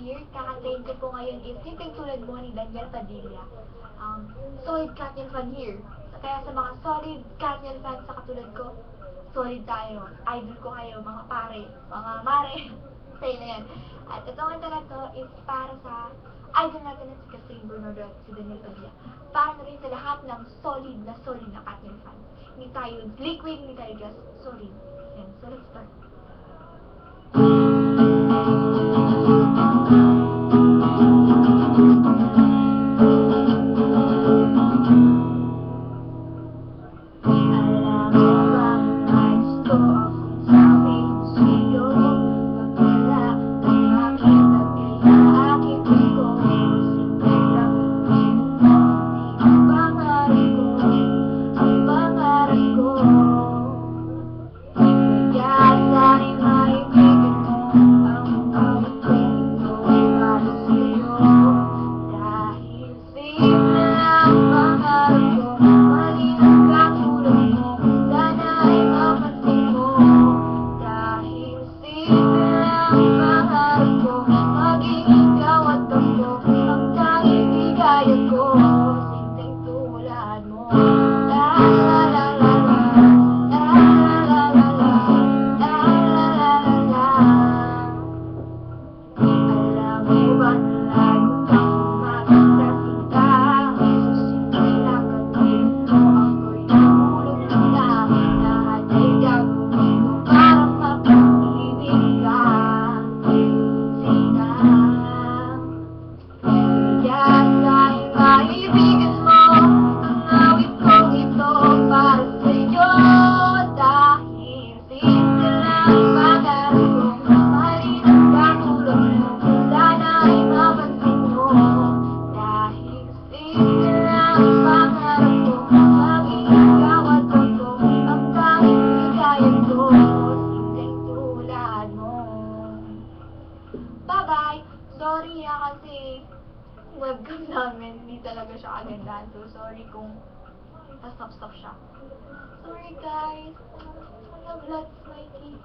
here. Kakatrain ko po ngayon is yung tulad mo ni Daniel Padilla. Solid Katniel fan here. Kaya sa mga solid Katniel fans sa katulad ko, solid tayo. Idol ko kayo, mga pare, mga mare. Sa'yo na yan. At itong kanta na to is para sa idol natin na si Catherine Bernardo at si Daniel Padilla. Para na rin sa lahat ng solid na Katniel fan. Hindi tayo liquid, hindi tayo just solid. Yan, so let's start. Bye-bye! Sorry kasi webcam namin, hindi talaga siya kagandahan. So, sorry kung stop siya. Sorry guys! Love, Mikey.